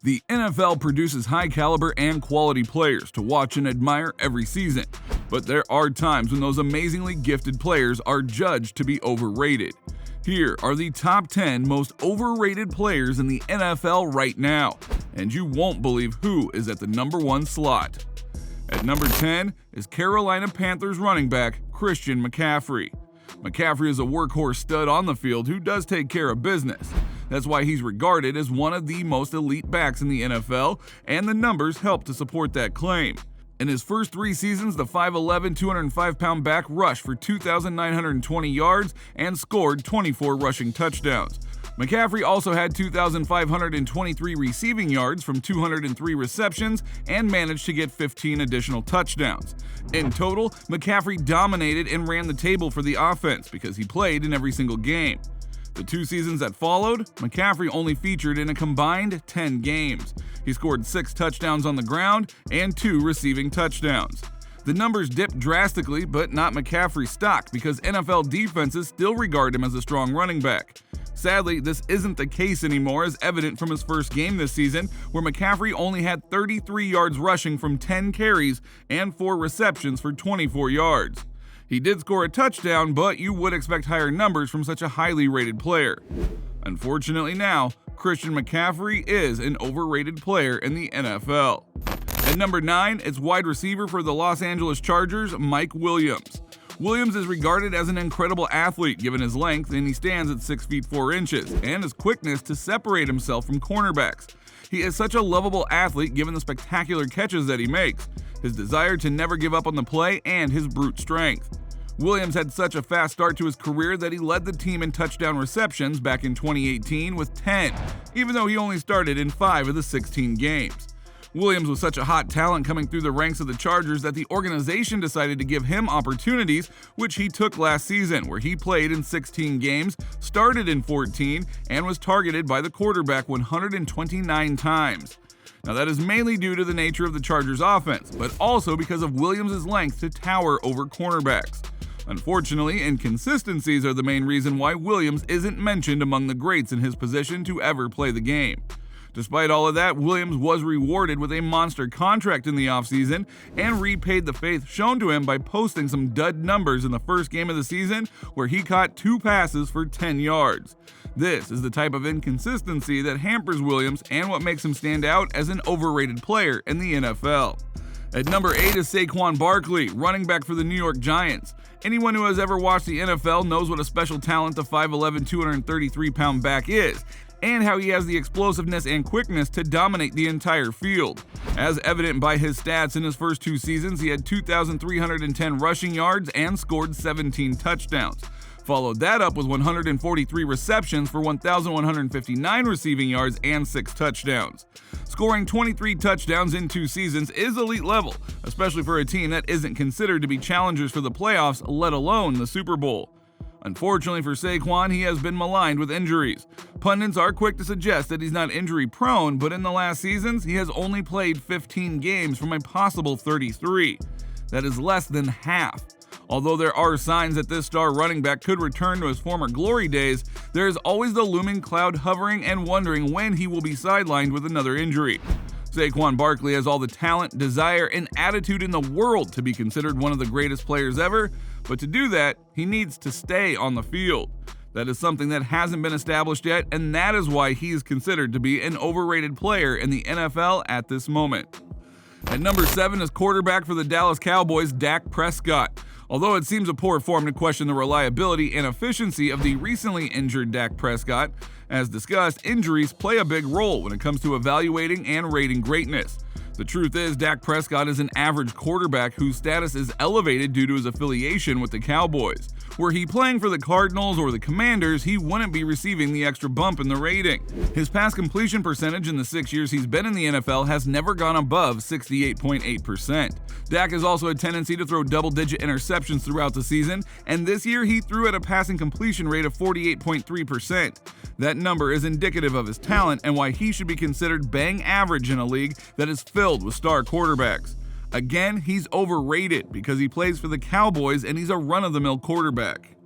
The NFL produces high caliber and quality players to watch and admire every season, but there are times when those amazingly gifted players are judged to be overrated. Here are the top 10 most overrated players in the NFL right now, and you won't believe who is at the number 1 slot. At number 10 is Carolina Panthers running back Christian McCaffrey. McCaffrey is a workhorse stud on the field who does take care of business. That's why he's regarded as one of the most elite backs in the NFL, and the numbers help to support that claim. In his first 3 seasons, the 5'11", 205-pound back rushed for 2,920 yards and scored 24 rushing touchdowns. McCaffrey also had 2,523 receiving yards from 203 receptions and managed to get 15 additional touchdowns. In total, McCaffrey dominated and ran the table for the offense because he played in every single game. The 2 seasons that followed, McCaffrey only featured in a combined 10 games. He scored 6 touchdowns on the ground and 2 receiving touchdowns. The numbers dipped drastically, but not McCaffrey's stock because NFL defenses still regard him as a strong running back. Sadly, this isn't the case anymore, as evident from his first game this season, where McCaffrey only had 33 yards rushing from 10 carries and 4 receptions for 24 yards. He did score a touchdown, but you would expect higher numbers from such a highly rated player. Unfortunately now, Christian McCaffrey is an overrated player in the NFL. At number 9, it's wide receiver for the Los Angeles Chargers, Mike Williams. Williams is regarded as an incredible athlete given his length, and he stands at 6 feet 4 inches, and his quickness to separate himself from cornerbacks. He is such a lovable athlete given the spectacular catches that he makes, his desire to never give up on the play, and his brute strength. Williams had such a fast start to his career that he led the team in touchdown receptions back in 2018 with 10, even though he only started in 5 of the 16 games. Williams was such a hot talent coming through the ranks of the Chargers that the organization decided to give him opportunities, which he took last season, where he played in 16 games, started in 14, and was targeted by the quarterback 129 times. Now that is mainly due to the nature of the Chargers' offense, but also because of Williams' length to tower over cornerbacks. Unfortunately, inconsistencies are the main reason why Williams isn't mentioned among the greats in his position to ever play the game. Despite all of that, Williams was rewarded with a monster contract in the offseason and repaid the faith shown to him by posting some dud numbers in the first game of the season where he caught 2 passes for 10 yards. This is the type of inconsistency that hampers Williams and what makes him stand out as an overrated player in the NFL. At number 8 is Saquon Barkley, running back for the New York Giants. Anyone who has ever watched the NFL knows what a special talent the 5'11", 233-pound back is, and how he has the explosiveness and quickness to dominate the entire field. As evident by his stats in his first 2 seasons, he had 2,310 rushing yards and scored 17 touchdowns. Followed that up with 143 receptions for 1,159 receiving yards and 6 touchdowns. Scoring 23 touchdowns in 2 seasons is elite level, especially for a team that isn't considered to be challengers for the playoffs, let alone the Super Bowl. Unfortunately for Saquon, he has been maligned with injuries. Pundits are quick to suggest that he's not injury-prone, but in the last seasons, he has only played 15 games from a possible 33. That is less than half. Although there are signs that this star running back could return to his former glory days, there is always the looming cloud hovering and wondering when he will be sidelined with another injury. Saquon Barkley has all the talent, desire, and attitude in the world to be considered one of the greatest players ever, but to do that, he needs to stay on the field. That is something that hasn't been established yet, and that is why he is considered to be an overrated player in the NFL at this moment. At number 7 is quarterback for the Dallas Cowboys, Dak Prescott. Although it seems a poor form to question the reliability and efficiency of the recently injured Dak Prescott, as discussed, injuries play a big role when it comes to evaluating and rating greatness. The truth is, Dak Prescott is an average quarterback whose status is elevated due to his affiliation with the Cowboys. Were he playing for the Cardinals or the Commanders, he wouldn't be receiving the extra bump in the rating. His pass completion percentage in the 6 years he's been in the NFL has never gone above 68.8%. Dak has also a tendency to throw double-digit interceptions throughout the season, and this year he threw at a passing completion rate of 48.3%. That number is indicative of his talent and why he should be considered bang average in a league that is filled with star quarterbacks. Again, he's overrated because he plays for the Cowboys and he's a run-of-the-mill quarterback.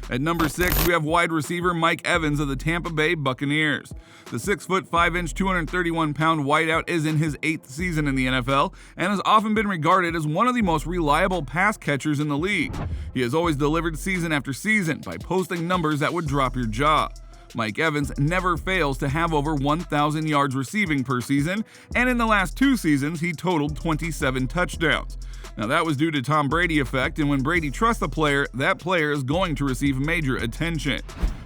At number 6, we have wide receiver Mike Evans of the Tampa Bay Buccaneers. The 6'5", 231-pound wideout is in his 8th season in the NFL and has often been regarded as one of the most reliable pass catchers in the league. He has always delivered season after season by posting numbers that would drop your jaw. Mike Evans never fails to have over 1,000 yards receiving per season, and in the last 2 seasons, he totaled 27 touchdowns. Now that was due to Tom Brady effect, and when Brady trusts a player, that player is going to receive major attention.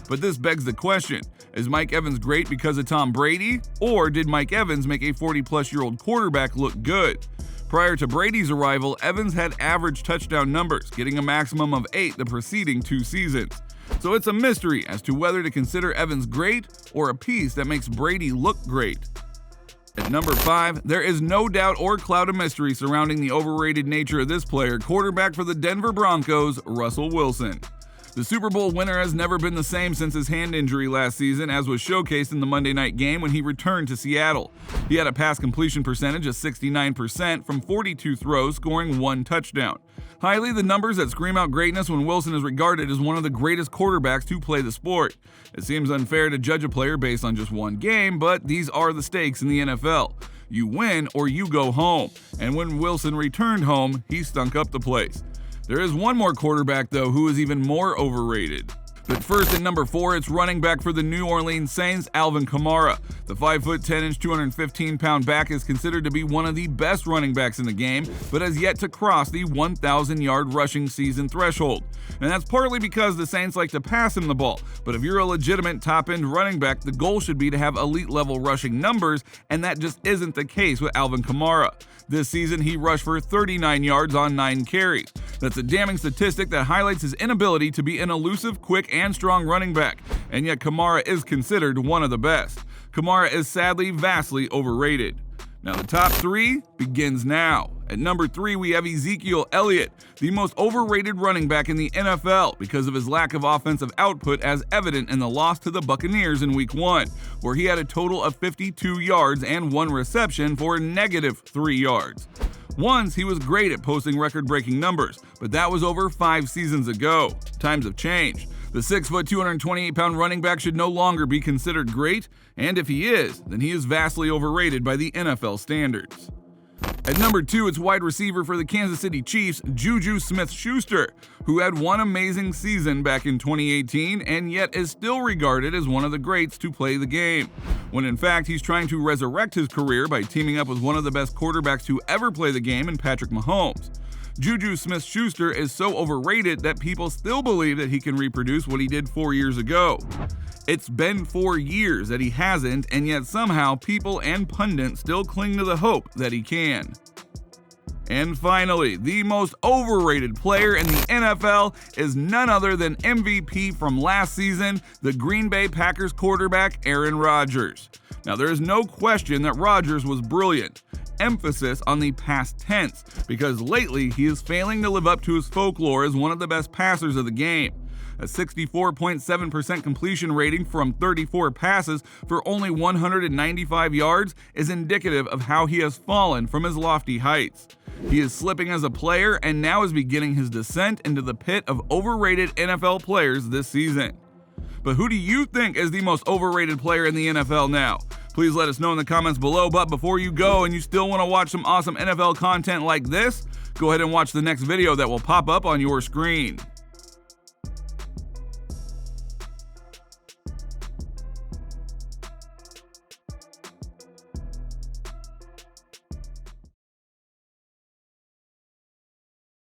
But this begs the question, is Mike Evans great because of Tom Brady, or did Mike Evans make a 40-plus-year-old quarterback look good? Prior to Brady's arrival, Evans had average touchdown numbers, getting a maximum of 8 the preceding 2 seasons. So it's a mystery as to whether to consider Evans great or a piece that makes Brady look great. At number 5, there is no doubt or cloud of mystery surrounding the overrated nature of this player, quarterback for the Denver Broncos, Russell Wilson. The Super Bowl winner has never been the same since his hand injury last season, as was showcased in the Monday night game when he returned to Seattle. He had a pass completion percentage of 69% from 42 throws, scoring 1 touchdown. Highly the numbers that scream out greatness when Wilson is regarded as one of the greatest quarterbacks to play the sport. It seems unfair to judge a player based on just one game, but these are the stakes in the NFL. You win or you go home, and when Wilson returned home, he stunk up the place. There is one more quarterback, though, who is even more overrated. But first, at number 4, it's running back for the New Orleans Saints, Alvin Kamara. The 5'10", 215-pound back is considered to be one of the best running backs in the game, but has yet to cross the 1,000-yard rushing season threshold. And that's partly because the Saints like to pass him the ball, but if you're a legitimate top-end running back, the goal should be to have elite-level rushing numbers, and that just isn't the case with Alvin Kamara. This season, he rushed for 39 yards on 9 carries. That's a damning statistic that highlights his inability to be an elusive, quick, and strong running back, and yet Kamara is considered one of the best. Kamara is sadly vastly overrated. Now the top 3 begins now. At number 3, we have Ezekiel Elliot, the most overrated running back in the NFL because of his lack of offensive output, as evident in the loss to the Buccaneers in Week 1, where he had a total of 52 yards and 1 reception for -3 yards. Once, he was great at posting record-breaking numbers, but that was over 5 seasons ago. Times have changed. The 6', 228-pound running back should no longer be considered great, and if he is, then he is vastly overrated by the NFL standards. At number 2, it's wide receiver for the Kansas City Chiefs, JuJu Smith-Schuster, who had one amazing season back in 2018 and yet is still regarded as one of the greats to play the game, when in fact he's trying to resurrect his career by teaming up with one of the best quarterbacks to ever play the game in Patrick Mahomes. JuJu Smith-Schuster is so overrated that people still believe that he can reproduce what he did 4 years ago. It's been 4 years that he hasn't, and yet somehow people and pundits still cling to the hope that he can. And finally, the most overrated player in the NFL is none other than MVP from last season, the Green Bay Packers quarterback Aaron Rodgers. Now, there is no question that Rodgers was brilliant. Emphasis on the past tense, because lately he is failing to live up to his folklore as one of the best passers of the game. A 64.7% completion rating from 34 passes for only 195 yards is indicative of how he has fallen from his lofty heights. He is slipping as a player and now is beginning his descent into the pit of overrated NFL players this season. But who do you think is the most overrated player in the NFL now? Please let us know in the comments below, but before you go and you still want to watch some awesome NFL content like this, go ahead and watch the next video that will pop up on your screen.